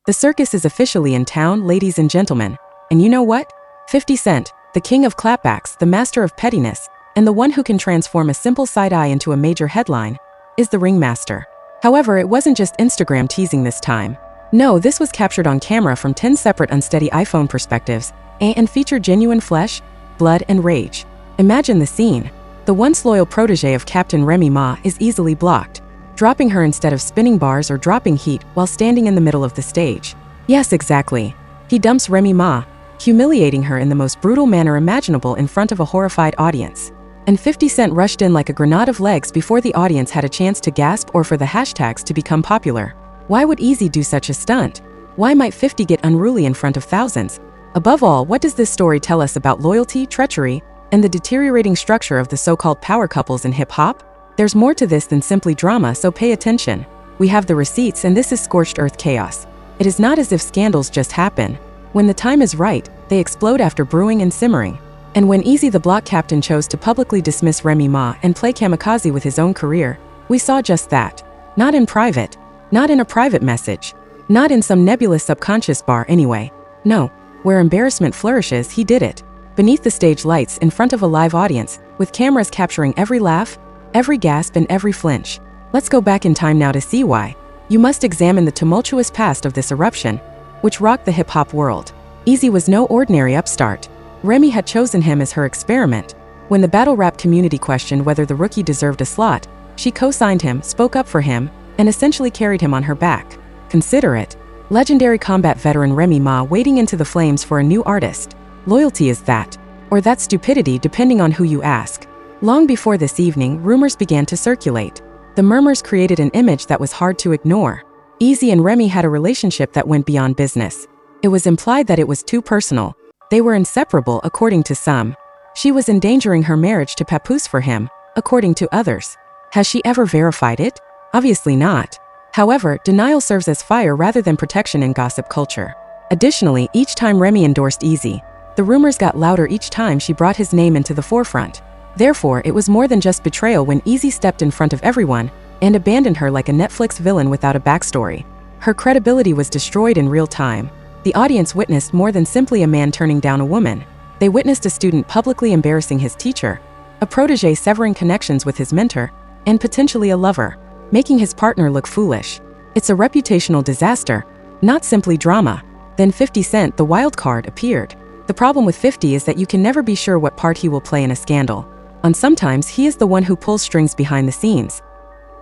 The circus is officially in town, ladies and gentlemen. And you know what? 50 Cent, the king of clapbacks, the master of pettiness, and the one who can transform a simple side-eye into a major headline, is the ringmaster. However, it wasn't just Instagram teasing this time. No, this was captured on camera from 10 separate unsteady iPhone perspectives and featured genuine flesh, blood, and rage. Imagine the scene. The once loyal protege of Captain Remy Ma is easily blocked, dropping her instead of spinning bars or dropping heat while standing in the middle of the stage. Yes, exactly. He dumps Remy Ma, humiliating her in the most brutal manner imaginable in front of a horrified audience. And 50 Cent rushed in like a grenade of legs before the audience had a chance to gasp or for the hashtags to become popular. Why would Eazy do such a stunt? Why might 50 get unruly in front of thousands? Above all, what does this story tell us about loyalty, treachery, and the deteriorating structure of the so-called power couples in hip-hop? There's more to this than simply drama, so pay attention. We have the receipts, and this is scorched earth chaos. It is not as if scandals just happen. When the time is right, they explode after brewing and simmering. And when Eazy the block captain chose to publicly dismiss Remy Ma and play kamikaze with his own career, we saw just that. Not in private. Not in a private message. Not in some nebulous subconscious bar anyway. No, where embarrassment flourishes, he did it. Beneath the stage lights in front of a live audience, with cameras capturing every laugh, every gasp, and every flinch. Let's go back in time now to see why. You must examine the tumultuous past of this eruption, which rocked the hip-hop world. Eazy was no ordinary upstart. Remy had chosen him as her experiment. When the battle rap community questioned whether the rookie deserved a slot, she co-signed him, spoke up for him, and essentially carried him on her back. Consider it. Legendary combat veteran Remy Ma wading into the flames for a new artist. Loyalty is that. Or that's stupidity, depending on who you ask. Long before this evening, rumors began to circulate. The murmurs created an image that was hard to ignore. Eazy and Remy had a relationship that went beyond business. It was implied that it was too personal. They were inseparable, according to some. She was endangering her marriage to Papoose for him, according to others. Has she ever verified it? Obviously not. However, denial serves as fire rather than protection in gossip culture. Additionally, each time Remy endorsed Eazy, the rumors got louder each time she brought his name into the forefront. Therefore, it was more than just betrayal when Eazy stepped in front of everyone and abandoned her like a Netflix villain without a backstory. Her credibility was destroyed in real time. The audience witnessed more than simply a man turning down a woman. They witnessed a student publicly embarrassing his teacher, a protege severing connections with his mentor, and potentially a lover, making his partner look foolish. It's a reputational disaster, not simply drama. Then 50 Cent, the wild card, appeared. The problem with 50 is that you can never be sure what part he will play in a scandal. And sometimes he is the one who pulls strings behind the scenes.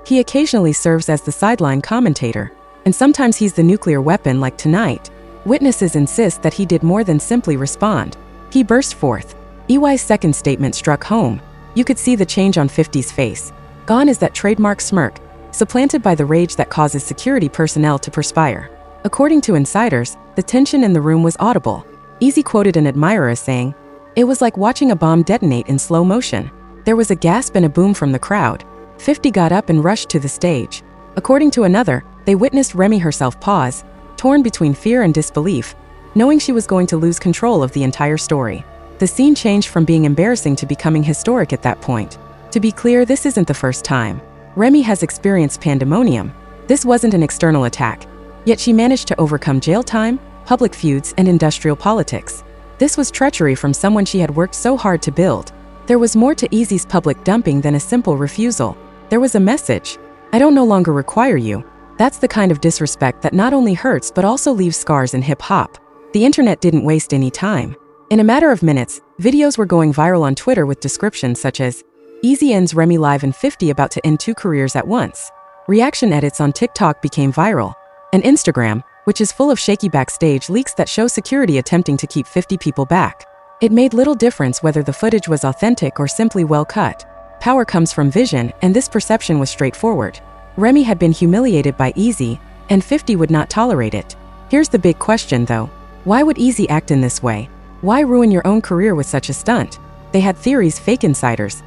He occasionally serves as the sideline commentator, and sometimes he's the nuclear weapon like tonight. Witnesses insist that he did more than simply respond. He burst forth. EY's second statement struck home. You could see the change on 50's face. Gone is that trademark smirk, supplanted by the rage that causes security personnel to perspire. According to insiders, the tension in the room was audible. Eazy quoted an admirer as saying, "It was like watching a bomb detonate in slow motion." There was a gasp and a boom from the crowd. 50 got up and rushed to the stage. According to another, they witnessed Remy herself pause, torn between fear and disbelief, knowing she was going to lose control of the entire story. The scene changed from being embarrassing to becoming historic at that point. To be clear, this isn't the first time. Remy has experienced pandemonium. This wasn't an external attack. Yet she managed to overcome jail time, public feuds, and industrial politics. This was treachery from someone she had worked so hard to build. There was more to Eazy's public dumping than a simple refusal. There was a message. I don't no longer require you. That's the kind of disrespect that not only hurts but also leaves scars in hip-hop. The internet didn't waste any time. In a matter of minutes, videos were going viral on Twitter with descriptions such as, "Eazy ends Remy live and 50 about to end two careers at once." Reaction edits on TikTok became viral. And Instagram, which is full of shaky backstage leaks that show security attempting to keep 50 people back. It made little difference whether the footage was authentic or simply well cut. Power comes from vision, and this perception was straightforward. Remy had been humiliated by Eazy, and 50 would not tolerate it. Here's the big question though. Why would Eazy act in this way? Why ruin your own career with such a stunt? They had theories, fake insiders.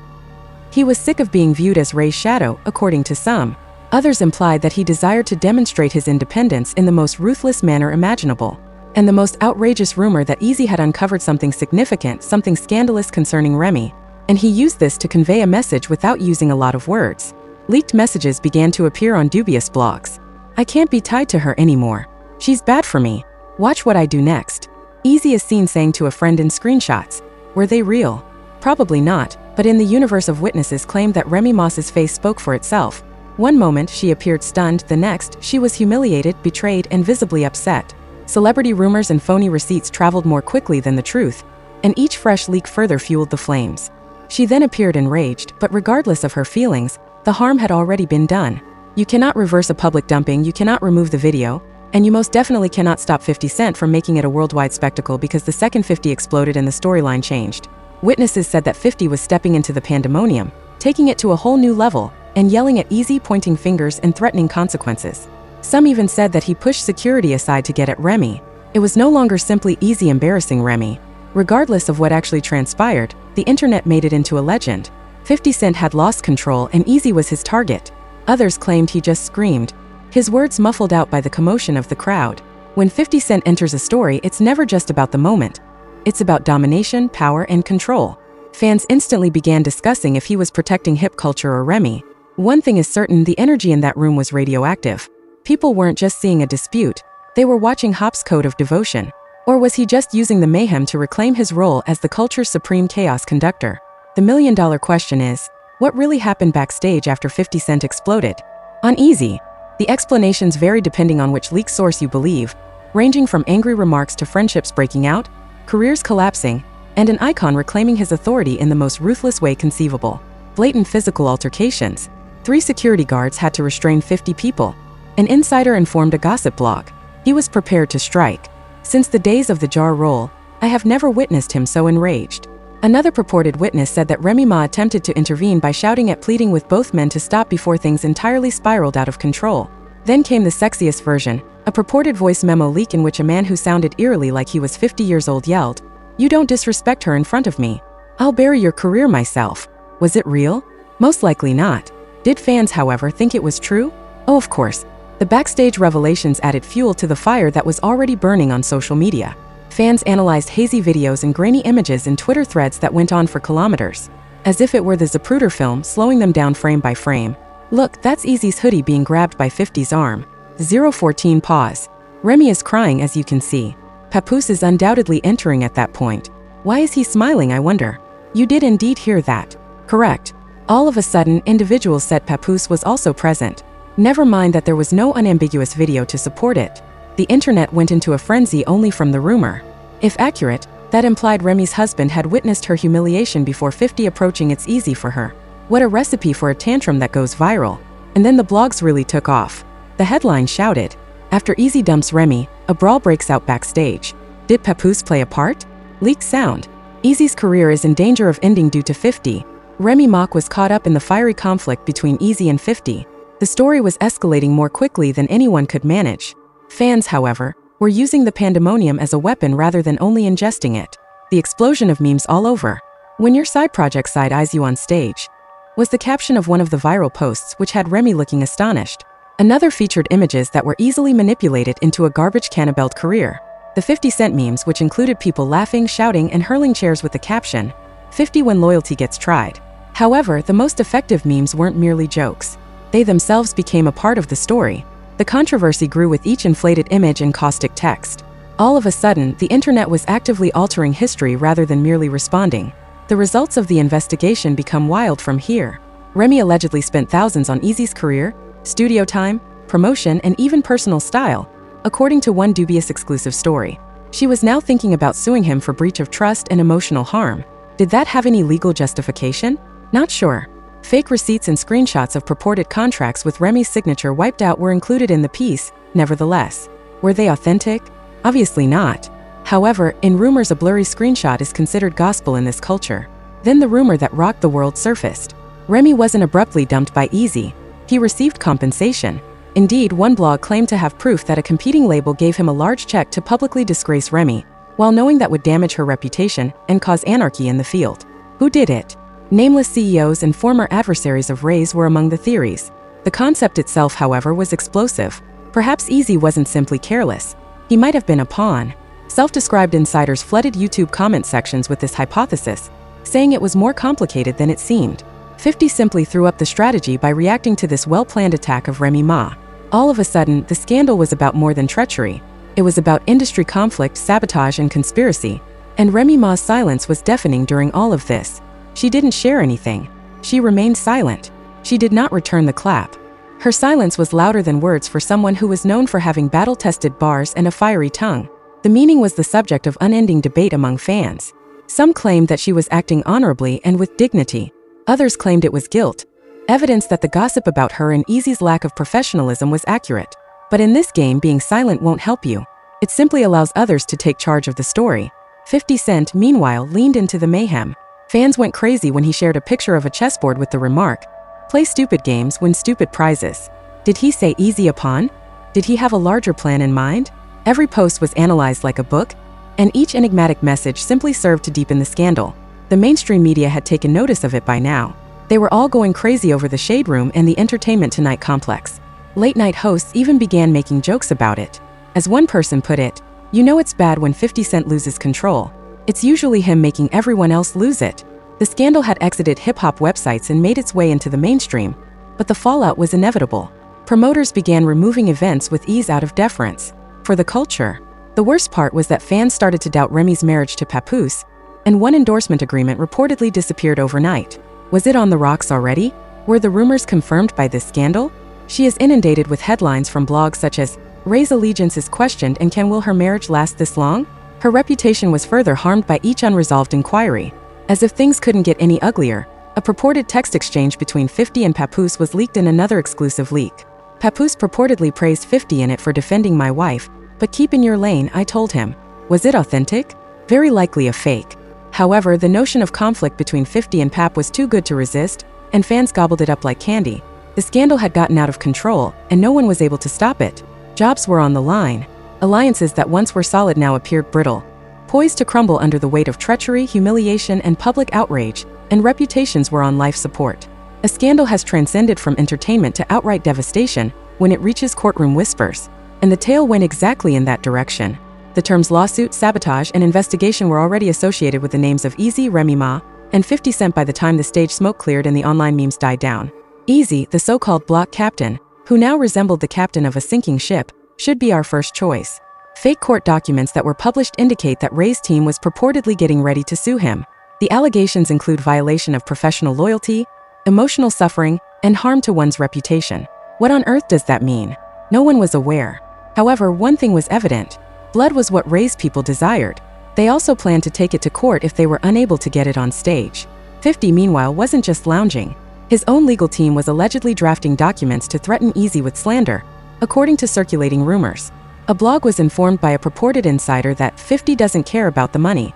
He was sick of being viewed as Ray's shadow, according to some. Others implied that he desired to demonstrate his independence in the most ruthless manner imaginable. And the most outrageous rumor that Eazy had uncovered something significant, something scandalous concerning Remy. And he used this to convey a message without using a lot of words. Leaked messages began to appear on dubious blogs. "I can't be tied to her anymore. She's bad for me. Watch what I do next. Eazy is seen saying to a friend in screenshots. Were they real? Probably not, but in the universe of witnesses claimed that Remy Ma's face spoke for itself. One moment she appeared stunned, the next she was humiliated, betrayed, and visibly upset. Celebrity rumors and phony receipts traveled more quickly than the truth, and each fresh leak further fueled the flames. She then appeared enraged, but regardless of her feelings, the harm had already been done. You cannot reverse a public dumping, you cannot remove the video, and you most definitely cannot stop 50 Cent from making it a worldwide spectacle because the second 50 exploded and the storyline changed. Witnesses said that 50 was stepping into the pandemonium, taking it to a whole new level, and yelling at Eazy, pointing fingers and threatening consequences. Some even said that he pushed security aside to get at Remy. It was no longer simply Eazy embarrassing Remy. Regardless of what actually transpired, the internet made it into a legend. 50 Cent had lost control and Eazy was his target. Others claimed he just screamed, his words muffled out by the commotion of the crowd. When 50 Cent enters a story, it's never just about the moment. It's about domination, power, and control. Fans instantly began discussing if he was protecting hip culture or Remy. One thing is certain, the energy in that room was radioactive. People weren't just seeing a dispute, they were watching Hop's code of devotion. Or was he just using the mayhem to reclaim his role as the culture's supreme chaos conductor? The million-dollar question is, what really happened backstage after 50 Cent exploded? On Eazy, the explanations vary depending on which leak source you believe, ranging from angry remarks to friendships breaking out, careers collapsing, and an icon reclaiming his authority in the most ruthless way conceivable. Blatant physical altercations. 3 security guards had to restrain 50 people. An insider informed a gossip blog. He was prepared to strike. Since the days of the jar roll, I have never witnessed him so enraged. Another purported witness said that Remy Ma attempted to intervene by shouting at pleading with both men to stop before things entirely spiraled out of control. Then came the sexiest version, a purported voice memo leak in which a man who sounded eerily like he was 50 years old yelled, "You don't disrespect her in front of me. I'll bury your career myself." Was it real? Most likely not. Did fans, however, think it was true? Oh, of course. The backstage revelations added fuel to the fire that was already burning on social media. Fans analyzed hazy videos and grainy images in Twitter threads that went on for kilometers, as if it were the Zapruder film, slowing them down frame by frame. Look, that's Eazy's hoodie being grabbed by 50's arm. 014 pause. Remy is crying, as you can see. Papoose is undoubtedly entering at that point. Why is he smiling, I wonder? You did indeed hear that. Correct. All of a sudden, individuals said Papoose was also present. Never mind that there was no unambiguous video to support it. The internet went into a frenzy only from the rumor. If accurate, that implied Remy's husband had witnessed her humiliation before 50 approaching. It's easy for her. What a recipe for a tantrum that goes viral. And then the blogs really took off. The headline shouted, "After Eazy dumps Remy, a brawl breaks out backstage. Did Papoose play a part?" Leaked sound. Eazy's career is in danger of ending due to 50. Remy Ma was caught up in the fiery conflict between Eazy and 50. The story was escalating more quickly than anyone could manage. Fans, however, were using the pandemonium as a weapon rather than only ingesting it. The explosion of memes all over. "When your side project side eyes you on stage," was the caption of one of the viral posts, which had Remy looking astonished. Another featured images that were easily manipulated into a garbage can-a-belt career. The 50 Cent memes, which included people laughing, shouting, and hurling chairs with the caption, "50 when loyalty gets tried." However, the most effective memes weren't merely jokes. They themselves became a part of the story. The controversy grew with each inflated image and caustic text. All of a sudden, the internet was actively altering history rather than merely responding. The results of the investigation become wild from here. Remy allegedly spent thousands on Eazy's career, studio time, promotion, and even personal style, according to one dubious exclusive story. She was now thinking about suing him for breach of trust and emotional harm. Did that have any legal justification? Not sure. Fake receipts and screenshots of purported contracts with Remy's signature wiped out were included in the piece, nevertheless. Were they authentic? Obviously not. However, in rumors, a blurry screenshot is considered gospel in this culture. Then the rumor that rocked the world surfaced. Remy wasn't abruptly dumped by Eazy. He received compensation. Indeed, one blog claimed to have proof that a competing label gave him a large check to publicly disgrace Remy, while knowing that would damage her reputation and cause anarchy in the field. Who did it? Nameless CEOs and former adversaries of Ray's were among the theories. The concept itself, however, was explosive. Perhaps Eazy wasn't simply careless. He might have been a pawn. Self-described insiders flooded YouTube comment sections with this hypothesis, saying it was more complicated than it seemed. 50 simply threw up the strategy by reacting to this well-planned attack of Remy Ma. All of a sudden, the scandal was about more than treachery. It was about industry conflict, sabotage, and conspiracy. And Remy Ma's silence was deafening during all of this. She didn't share anything. She remained silent. She did not return the clap. Her silence was louder than words for someone who was known for having battle-tested bars and a fiery tongue. The meaning was the subject of unending debate among fans. Some claimed that she was acting honorably and with dignity. Others claimed it was guilt, evidence that the gossip about her and Eazy's lack of professionalism was accurate. But in this game, being silent won't help you. It simply allows others to take charge of the story. 50 Cent, meanwhile, leaned into the mayhem. Fans went crazy when he shared a picture of a chessboard with the remark, "Play stupid games, win stupid prizes." Did he say Eazy a pawn? Did he have a larger plan in mind? Every post was analyzed like a book, and each enigmatic message simply served to deepen the scandal. The mainstream media had taken notice of it by now. They were all going crazy over the Shade Room and the Entertainment Tonight complex. Late-night hosts even began making jokes about it. As one person put it, "You know it's bad when 50 Cent loses control. It's usually him making everyone else lose it." The scandal had exited hip-hop websites and made its way into the mainstream, but the fallout was inevitable. Promoters began removing events with ease out of deference for the culture. The worst part was that fans started to doubt Remy's marriage to Papoose, and one endorsement agreement reportedly disappeared overnight. Was it on the rocks already? Were the rumors confirmed by this scandal? She is inundated with headlines from blogs such as, "Ray's allegiance is questioned and will her marriage last this long?" Her reputation was further harmed by each unresolved inquiry. As if things couldn't get any uglier, a purported text exchange between 50 and Papoose was leaked in another exclusive leak. Papoose purportedly praised 50 in it for defending my wife, "But keep in your lane," I told him. Was it authentic? Very likely a fake. However, the notion of conflict between 50 and Pap was too good to resist, and fans gobbled it up like candy. The scandal had gotten out of control, and no one was able to stop it. Jobs were on the line. Alliances that once were solid now appeared brittle, poised to crumble under the weight of treachery, humiliation, and public outrage, and reputations were on life support. A scandal has transcended from entertainment to outright devastation when it reaches courtroom whispers, and the tale went exactly in that direction. The terms lawsuit, sabotage, and investigation were already associated with the names of Eazy, Remy Ma, and 50 Cent by the time the stage smoke cleared and the online memes died down. Eazy, the so-called block captain, who now resembled the captain of a sinking ship, should be our first choice. Fake court documents that were published indicate that Ray's team was purportedly getting ready to sue him. The allegations include violation of professional loyalty, emotional suffering, and harm to one's reputation. What on earth does that mean? No one was aware. However, one thing was evident. Blood was what Ray's people desired. They also planned to take it to court if they were unable to get it on stage. 50, meanwhile, wasn't just lounging. His own legal team was allegedly drafting documents to threaten Eazy with slander, according to circulating rumors. A blog was informed by a purported insider that 50 doesn't care about the money.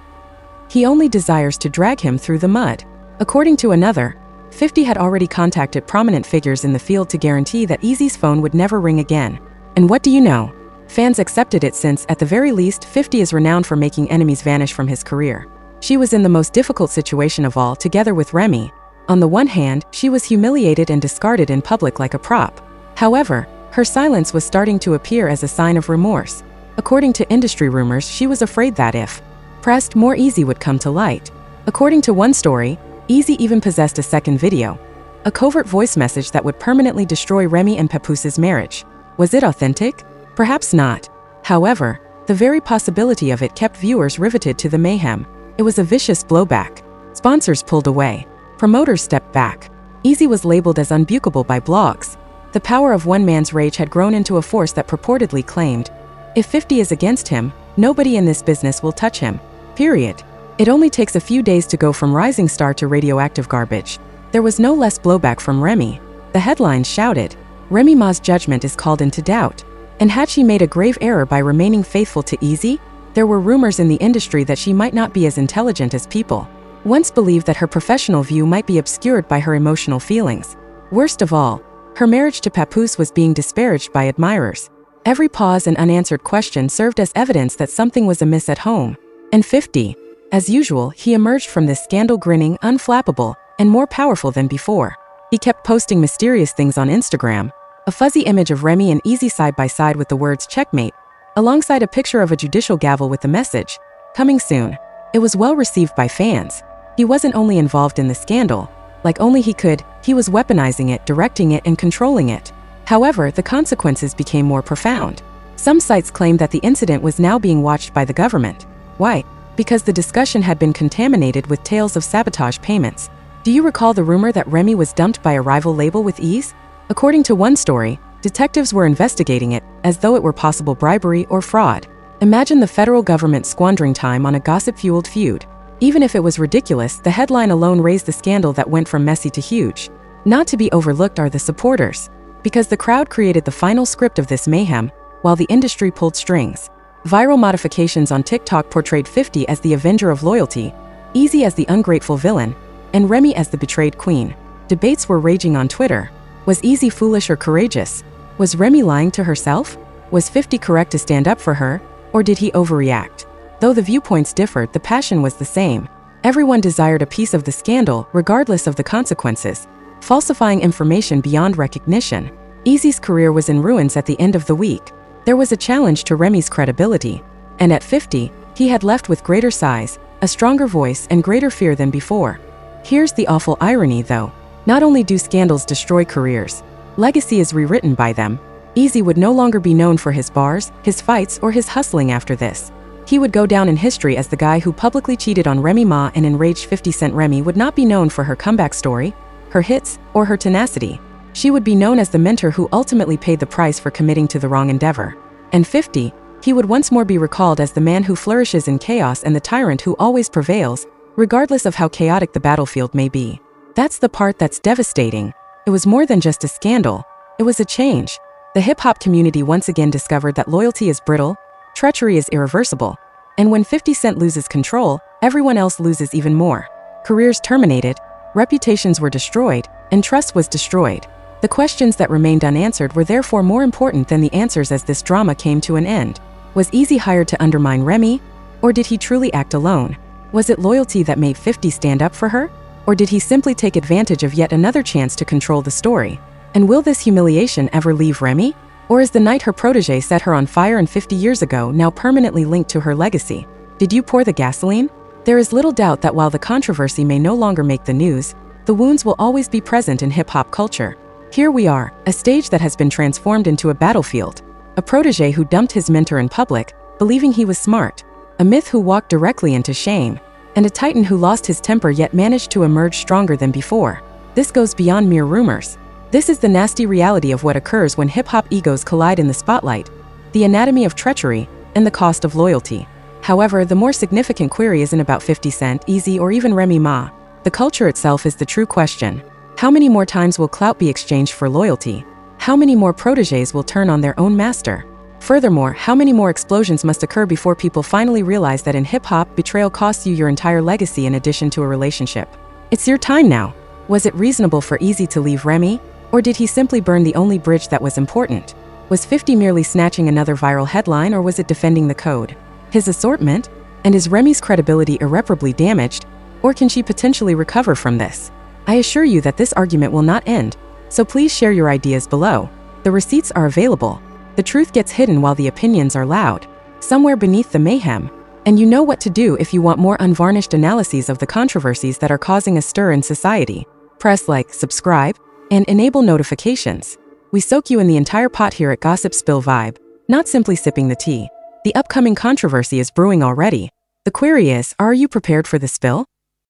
He only desires to drag him through the mud. According to another, 50 had already contacted prominent figures in the field to guarantee that Eazy's phone would never ring again. And what do you know? Fans accepted it since, at the very least, 50 is renowned for making enemies vanish from his career. She was in the most difficult situation of all, together with Remy. On the one hand, she was humiliated and discarded in public like a prop. However, her silence was starting to appear as a sign of remorse. According to industry rumors, she was afraid that if pressed, more Eazy would come to light. According to one story, Eazy even possessed a second video, a covert voice message that would permanently destroy Remy and Papoose's marriage. Was it authentic? Perhaps not. However, the very possibility of it kept viewers riveted to the mayhem. It was a vicious blowback. Sponsors pulled away. Promoters stepped back. Eazy was labeled as unbukable by blogs. The power of one man's rage had grown into a force that purportedly claimed, "If 50 is against him, nobody in this business will touch him." Period. It only takes a few days to go from rising star to radioactive garbage. There was no less blowback from Remy. The headlines shouted, "Remy Ma's judgment is called into doubt." And had she made a grave error by remaining faithful to Eazy? There were rumors in the industry that she might not be as intelligent as people once believed, that her professional view might be obscured by her emotional feelings. Worst of all, her marriage to Papoose was being disparaged by admirers. Every pause and unanswered question served as evidence that something was amiss at home. And 50, as usual, he emerged from this scandal grinning, unflappable, and more powerful than before. He kept posting mysterious things on Instagram, a fuzzy image of Remy and Eazy side by side with the words "checkmate," alongside a picture of a judicial gavel with the message, "Coming soon." It was well received by fans. He wasn't only involved in the scandal, like only he could, he was weaponizing it, directing it, and controlling it. However, the consequences became more profound. Some sites claimed that the incident was now being watched by the government. Why? Because the discussion had been contaminated with tales of sabotage payments. Do you recall the rumor that Remy was dumped by a rival label with Eazy? According to one story, detectives were investigating it as though it were possible bribery or fraud. Imagine the federal government squandering time on a gossip-fueled feud. Even if it was ridiculous, the headline alone raised the scandal that went from messy to huge. Not to be overlooked are the supporters, because the crowd created the final script of this mayhem, while the industry pulled strings. Viral modifications on TikTok portrayed 50 as the avenger of loyalty, Eazy as the ungrateful villain, and Remy as the betrayed queen. Debates were raging on Twitter. Was Eazy foolish or courageous? Was Remy lying to herself? Was 50 correct to stand up for her, or did he overreact? Though the viewpoints differed, the passion was the same. Everyone desired a piece of the scandal, regardless of the consequences. Falsifying information beyond recognition. Eazy's career was in ruins at the end of the week. There was a challenge to Remy's credibility. And at 50, he had left with greater size, a stronger voice, and greater fear than before. Here's the awful irony, though. Not only do scandals destroy careers, legacy is rewritten by them. Eazy would no longer be known for his bars, his fights, or his hustling after this. He would go down in history as the guy who publicly cheated on Remy Ma and enraged 50 Cent. Remy would not be known for her comeback story, her hits, or her tenacity. She would be known as the mentor who ultimately paid the price for committing to the wrong endeavor. And 50, he would once more be recalled as the man who flourishes in chaos and the tyrant who always prevails, regardless of how chaotic the battlefield may be. That's the part that's devastating. It was more than just a scandal. It was a change. The hip-hop community once again discovered that loyalty is brittle, treachery is irreversible, and when 50 Cent loses control, everyone else loses even more. Careers terminated, reputations were destroyed, and trust was destroyed. The questions that remained unanswered were therefore more important than the answers as this drama came to an end. Was Eazy hired to undermine Remy, or did he truly act alone? Was it loyalty that made 50 stand up for her, or did he simply take advantage of yet another chance to control the story? And will this humiliation ever leave Remy? Or is the night her protege set her on fire and 50 years ago now permanently linked to her legacy? Did you pour the gasoline? There is little doubt that while the controversy may no longer make the news, the wounds will always be present in hip-hop culture. Here we are, a stage that has been transformed into a battlefield. A protege who dumped his mentor in public, believing he was smart. A myth who walked directly into shame. And a titan who lost his temper yet managed to emerge stronger than before. This goes beyond mere rumors. This is the nasty reality of what occurs when hip-hop egos collide in the spotlight, the anatomy of treachery, and the cost of loyalty. However, the more significant query isn't about 50 Cent, Eazy, or even Remy Ma. The culture itself is the true question. How many more times will clout be exchanged for loyalty? How many more proteges will turn on their own master? Furthermore, how many more explosions must occur before people finally realize that in hip-hop, betrayal costs you your entire legacy in addition to a relationship? It's your time now. Was it reasonable for Eazy to leave Remy? Or did he simply burn the only bridge that was important? Was 50 merely snatching another viral headline, or was it defending the code? His assortment? And is Remy's credibility irreparably damaged? Or can she potentially recover from this? I assure you that this argument will not end, so please share your ideas below. The receipts are available. The truth gets hidden while the opinions are loud, somewhere beneath the mayhem. And you know what to do if you want more unvarnished analyses of the controversies that are causing a stir in society. Press like, subscribe, and enable notifications. We soak you in the entire pot here at Gossip Spill Vibe, not simply sipping the tea. The upcoming controversy is brewing already. The query is, are you prepared for the spill?